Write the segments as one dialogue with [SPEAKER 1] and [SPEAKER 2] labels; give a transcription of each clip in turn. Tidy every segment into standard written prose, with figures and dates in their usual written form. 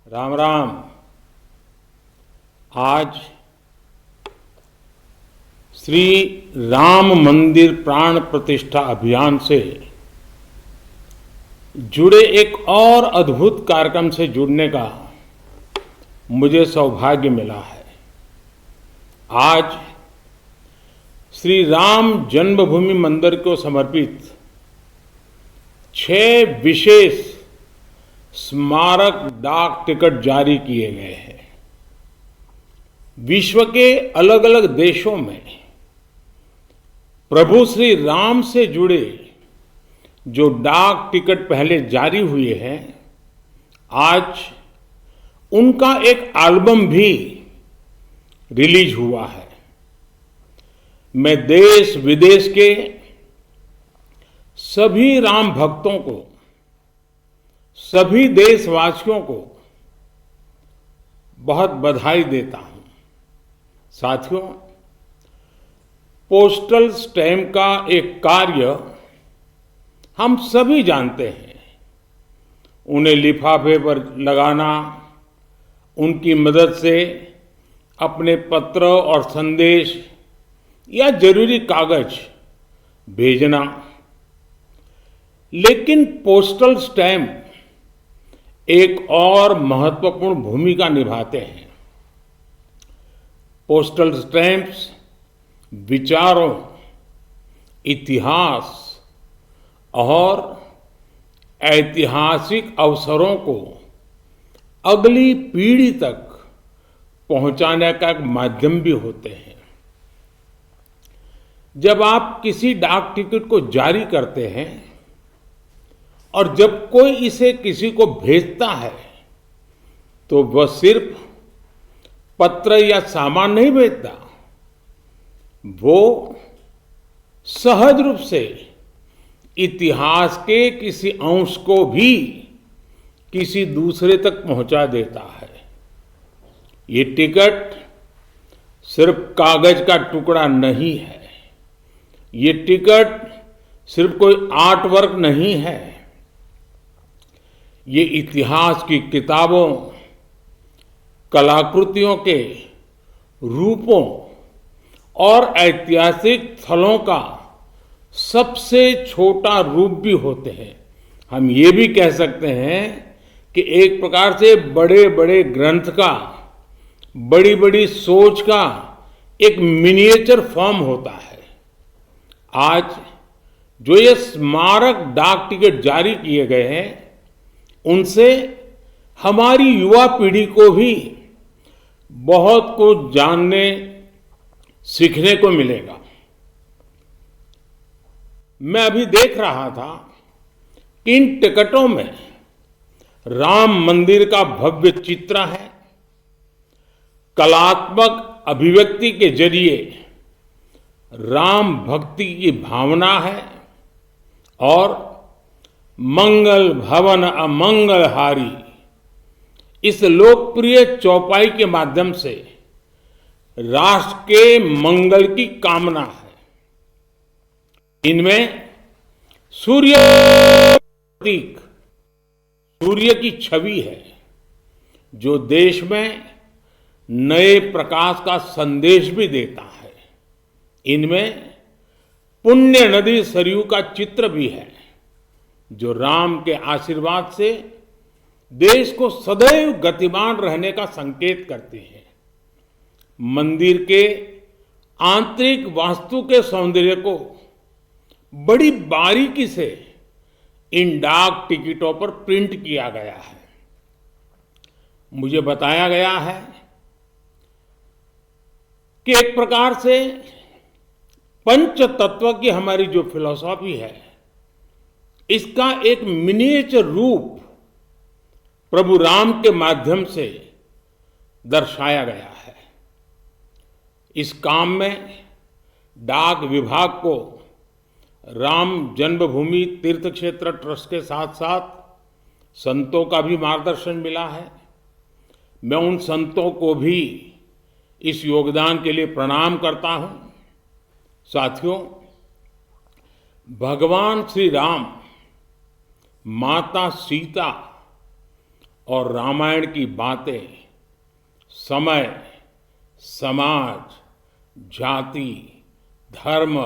[SPEAKER 1] राम राम। आज श्री राम मंदिर प्राण प्रतिष्ठा अभियान से जुड़े एक और अद्भुत कार्यक्रम से जुड़ने का मुझे सौभाग्य मिला है। आज श्री राम जन्मभूमि मंदिर को समर्पित 6 विशेष स्मारक डाक टिकट जारी किए गए हैं। विश्व के अलग अलग देशों में प्रभु श्री राम से जुड़े जो डाक टिकट पहले जारी हुए हैं, आज उनका एक एल्बम भी रिलीज हुआ है। मैं देश विदेश के सभी राम भक्तों को, सभी देशवासियों को बहुत बधाई देता हूं। साथियों, पोस्टल स्टैम्प का एक कार्य हम सभी जानते हैं। उन्हें लिफाफे पर लगाना, उनकी मदद से अपने पत्र और संदेश या जरूरी कागज भेजना। लेकिन पोस्टल स्टैम्प एक और महत्वपूर्ण भूमिका निभाते हैं। पोस्टल स्टैम्प्स विचारों, इतिहास और ऐतिहासिक अवसरों को अगली पीढ़ी तक पहुंचाने का एक माध्यम भी होते हैं। जब आप किसी डाक टिकट को जारी करते हैं और जब कोई इसे किसी को भेजता है, तो वह सिर्फ पत्र या सामान नहीं भेजता, वो सहज रूप से इतिहास के किसी अंश को भी किसी दूसरे तक पहुंचा देता है। ये टिकट सिर्फ कागज का टुकड़ा नहीं है। ये टिकट सिर्फ कोई आर्ट वर्क नहीं है। ये इतिहास की किताबों, कलाकृतियों के रूपों और ऐतिहासिक स्थलों का सबसे छोटा रूप भी होते हैं। हम ये भी कह सकते हैं कि एक प्रकार से बड़े बड़े ग्रंथ का, बड़ी बड़ी सोच का एक मिनिएचर फॉर्म होता है। आज जो ये स्मारक डाक टिकट जारी किए गए हैं, उनसे हमारी युवा पीढ़ी को भी बहुत कुछ जानने, सीखने को मिलेगा। मैं अभी देख रहा था कि इन टिकटों में राम मंदिर का भव्य चित्र है। कलात्मक अभिव्यक्ति के जरिए राम भक्ति की भावना है और मंगल भवन अमंगल हारी, इस लोकप्रिय चौपाई के माध्यम से राष्ट्र के मंगल की कामना है। इनमें सूर्य प्रतीक, सूर्य की छवि है, जो देश में नए प्रकाश का संदेश भी देता है। इनमें पुण्य नदी सरयू का चित्र भी है, जो राम के आशीर्वाद से देश को सदैव गतिमान रहने का संकेत करती है। मंदिर के आंतरिक वास्तु के सौंदर्य को बड़ी बारीकी से इन डाक टिकटों पर प्रिंट किया गया है। मुझे बताया गया है कि एक प्रकार से पंच तत्व की हमारी जो फिलॉसफी है, इसका एक मिनिएचर रूप प्रभु राम के माध्यम से दर्शाया गया है। इस काम में डाक विभाग को राम जन्मभूमि तीर्थ क्षेत्र ट्रस्ट के साथ साथ संतों का भी मार्गदर्शन मिला है। मैं उन संतों को भी इस योगदान के लिए प्रणाम करता हूं। साथियों, भगवान श्री राम, माता सीता और रामायण की बातें समय, समाज, जाति, धर्म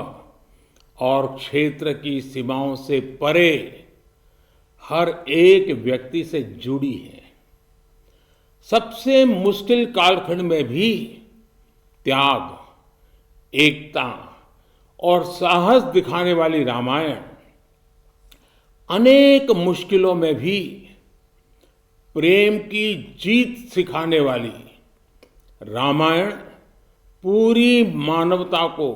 [SPEAKER 1] और क्षेत्र की सीमाओं से परे हर एक व्यक्ति से जुड़ी है। सबसे मुश्किल कालखंड में भी त्याग, एकता और साहस दिखाने वाली रामायण अनेक मुश्किलों में भी प्रेम की जीत सिखाने वाली रामायण पूरी मानवता को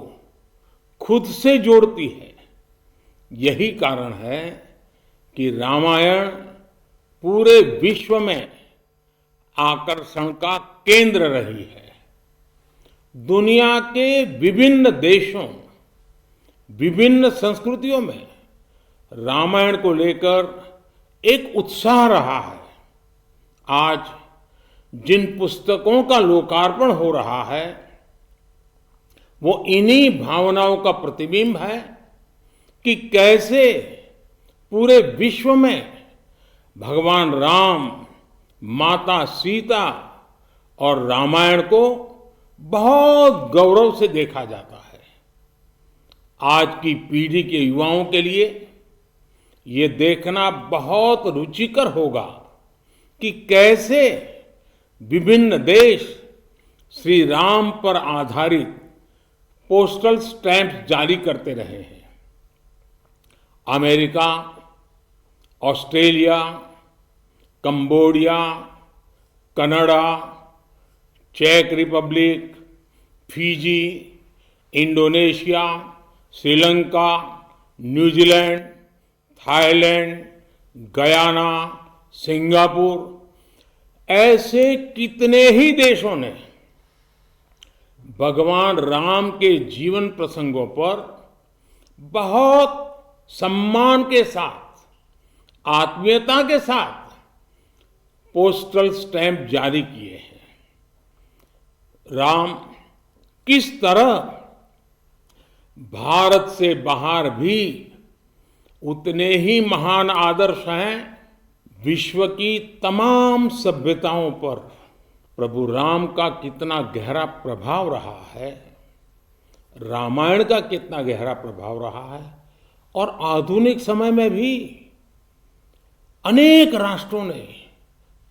[SPEAKER 1] खुद से जोड़ती है। यही कारण है कि रामायण पूरे विश्व में आकर्षण का केंद्र रही है। दुनिया के विभिन्न देशों, विभिन्न संस्कृतियों में रामायण को लेकर एक उत्साह रहा है। आज जिन पुस्तकों का लोकार्पण हो रहा है वो इन्हीं भावनाओं का प्रतिबिंब है कि कैसे पूरे विश्व में भगवान राम, माता सीता और रामायण को बहुत गौरव से देखा जाता है। आज की पीढ़ी के युवाओं के लिए ये देखना बहुत रुचिकर होगा कि कैसे विभिन्न देश श्री राम पर आधारित पोस्टल स्टैंप जारी करते रहे हैं। America, Australia, Cambodia, Canada, check Republic, Fiji, Indonesia, Sri Lanka, New Zealand, Thailand, Guyana, Singapore, ऐसे कितने ही देशों ने भगवान राम के जीवन प्रसंगों पर बहुत सम्मान के साथ, आत्मीयता के साथ पोस्टल स्टैंप जारी किए हैं। राम किस तरह भारत से बाहर भी उतने ही महान आदर्श हैं। विश्व की तमाम सभ्यताओं पर प्रभु राम का कितना गहरा प्रभाव रहा है, रामायण का कितना गहरा प्रभाव रहा है, और आधुनिक समय में भी अनेक राष्ट्रों ने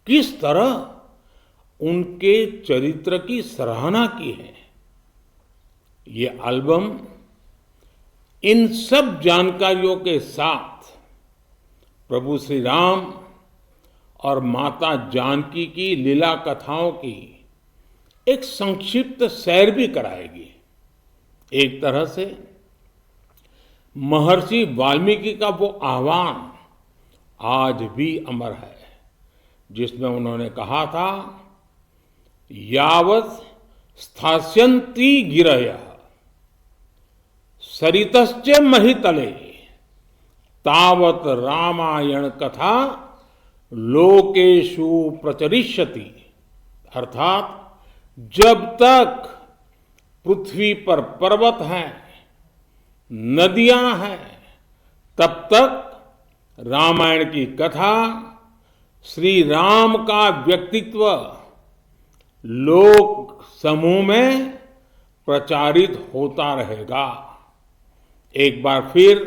[SPEAKER 1] किस तरह उनके चरित्र की सराहना की है। ये एल्बम इन सब जानकारियों के साथ प्रभु श्री राम और माता जानकी की लीला कथाओं की एक संक्षिप्त सैर भी कराएगी। एक तरह से महर्षि वाल्मीकि का वो आह्वान आज भी अमर है, जिसमें उन्होंने कहा था, यावत् स्थास्यन्ति गिरयः सरितश्च महितले तावत रामायण कथा लोकेषु प्रचरिष्यति। अर्थात जब तक पृथ्वी पर पर्वत हैं, नदियां हैं, तब तक रामायण की कथा, श्री राम का व्यक्तित्व लोक समूह में प्रचारित होता रहेगा। एक बार फिर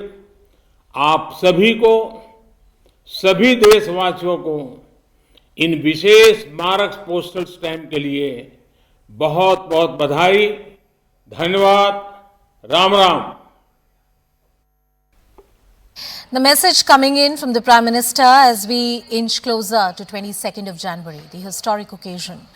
[SPEAKER 1] आप सभी को, सभी देशवासियों को इन विशेष स्मारक पोस्टल स्टैंप के लिए बहुत बहुत बधाई, धन्यवाद, Ram Ram.
[SPEAKER 2] The message coming in from the Prime Minister as we inch closer to 22nd of January, the historic occasion.